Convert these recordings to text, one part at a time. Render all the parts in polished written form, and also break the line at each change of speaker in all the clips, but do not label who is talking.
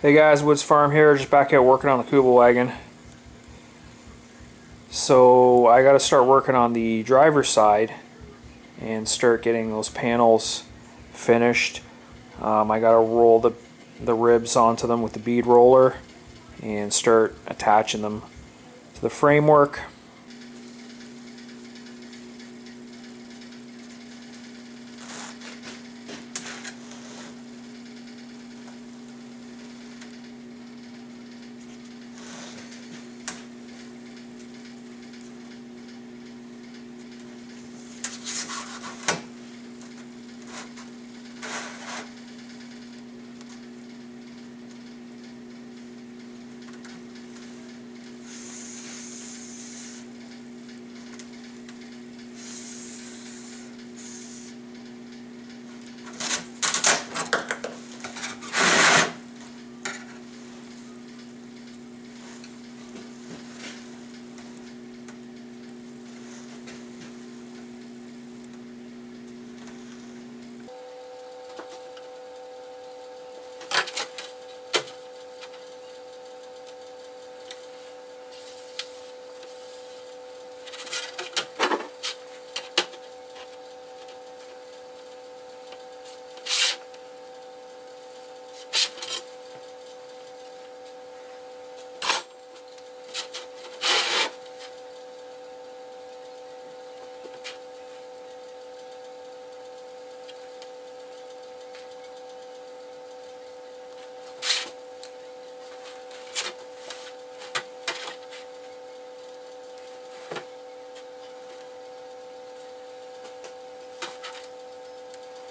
Hey guys, Woods Farm here, just back out working on the Kubelwagen. So I got to start working on the driver's side and start getting those panels finished. I got to roll the ribs onto them with the bead roller and start attaching them to the framework.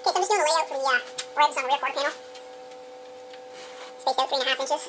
Okay, so I'm just doing the layout for the ribs on the rear quarter panel. Spaced out 3.5 inches.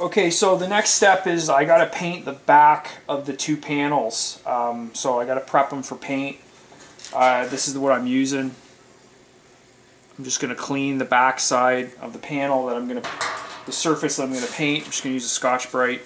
Okay, so the next step is I got to paint the back of the two panels. So I got to prep them for paint. This is what I'm using. I'm just going to clean the back side of the panel that the surface that I'm going to paint. I'm just going to use a Scotch-Brite.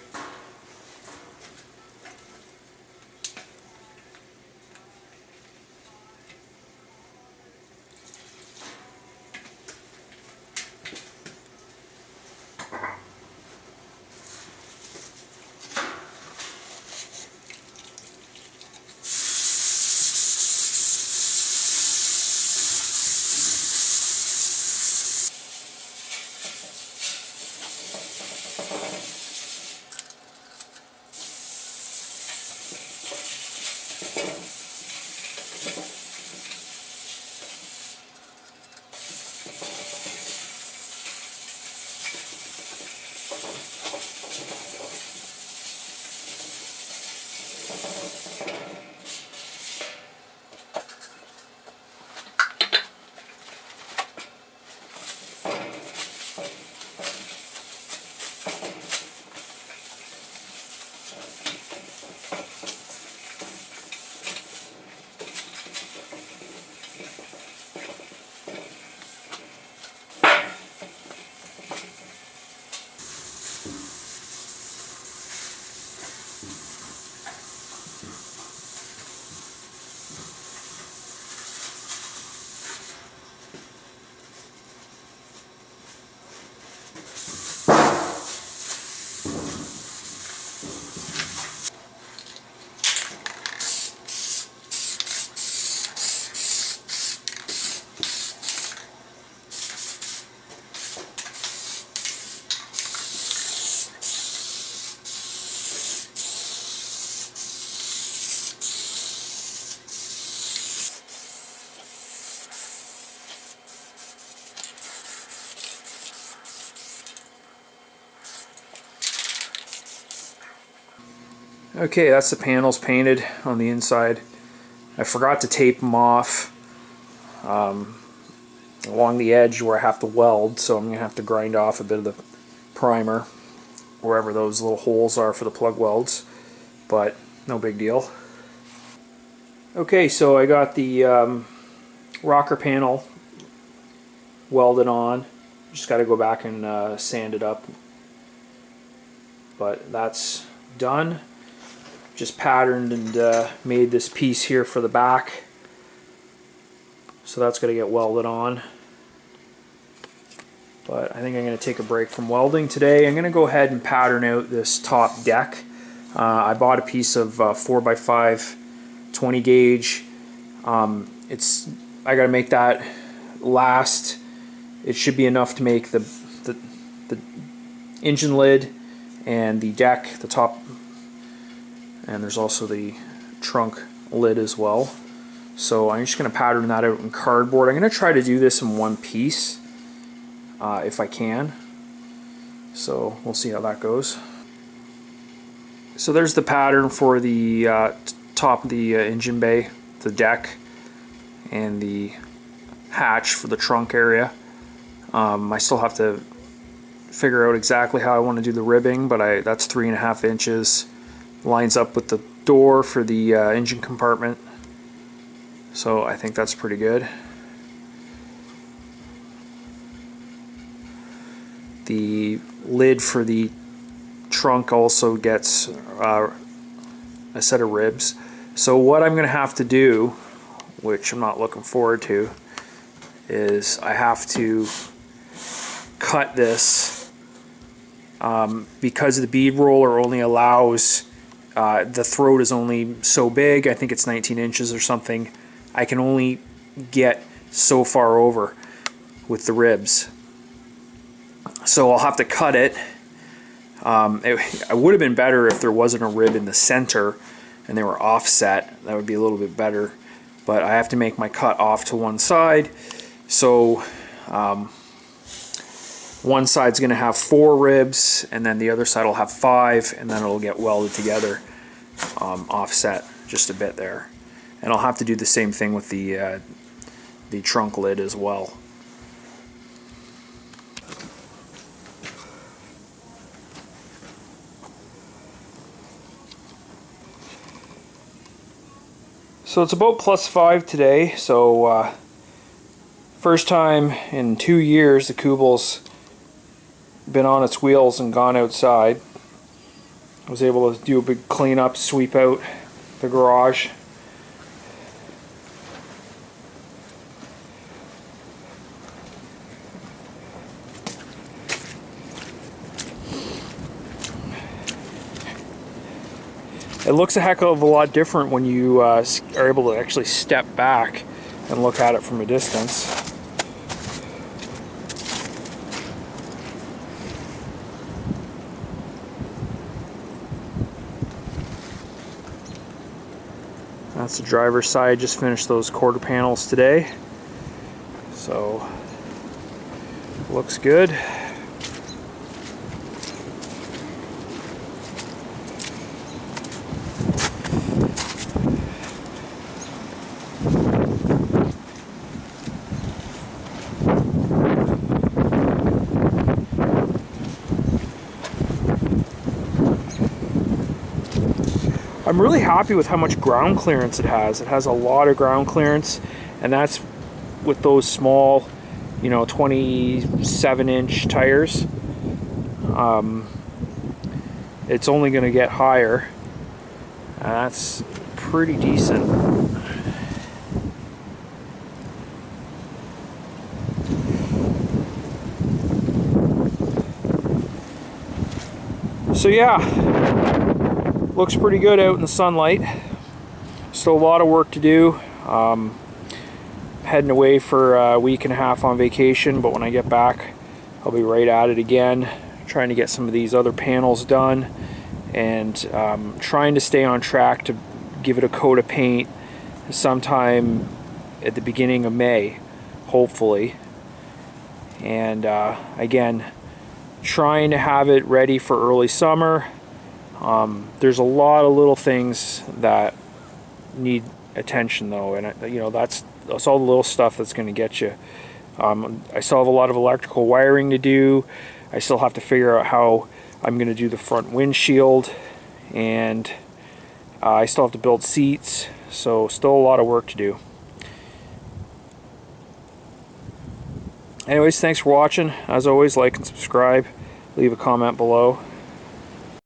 Okay, that's the panels painted on the inside. I forgot to tape them off along the edge where I have to weld, so I'm going to have to grind off a bit of the primer wherever those little holes are for the plug welds, but no big deal. Okay, so I got the rocker panel welded on. Just got to go back and sand it up, but that's done. Just patterned and made this piece here for the back, so that's going to get welded on. But I think I'm going to take a break from welding today. I'm going to go ahead and pattern out this top deck. I bought a piece of 4x5 20 gauge. I got to make that last. It should be enough to make the engine lid and the deck, the top. And there's also the trunk lid as well. So I'm just going to pattern that out in cardboard. I'm going to try to do this in one piece if I can. So we'll see how that goes. So there's the pattern for the top of the engine bay, the deck, and the hatch for the trunk area. I still have to figure out exactly how I want to do the ribbing, but that's 3.5 inches. Lines up with the door for the engine compartment, so I think that's pretty good. The lid for the trunk also gets a set of ribs. So what I'm going to have to do, which I'm not looking forward to, is I have to cut this because the bead roller only allows the throat is only so big. I think it's 19 inches or something. I can only get so far over with the ribs. So I'll have to cut it. It would have been better if there wasn't a rib in the center and they were offset. That would be a little bit better. But I have to make my cut off to one side. So one side's going to have 4 ribs, and then the other side will have 5, and then it'll get welded together, offset just a bit there. And I'll have to do the same thing with the trunk lid as well. So it's about +5 today, so first time in 2 years the Kubel's been on its wheels and gone outside. I was able to do a big cleanup, sweep out the garage. It looks a heck of a lot different when you are able to actually step back and look at it from a distance. That's the driver's side. Just finished those quarter panels today, so looks good. I'm really happy with how much ground clearance it has. It has a lot of ground clearance, and that's with those small, 27-inch tires. It's only going to get higher, and that's pretty decent. So yeah, looks pretty good out in the sunlight. Still a lot of work to do. Heading away for a week and a half on vacation, but when I get back I'll be right at it again, trying to get some of these other panels done, and trying to stay on track to give it a coat of paint sometime at the beginning of May, hopefully. And again, trying to have it ready for early summer. There's a lot of little things that need attention though, and that's all the little stuff that's going to get you. I still have a lot of electrical wiring to do. I still have to figure out how I'm going to do the front windshield, and I still have to build seats, so still a lot of work to do. Anyways, thanks for watching. As always, like and subscribe. Leave a comment below.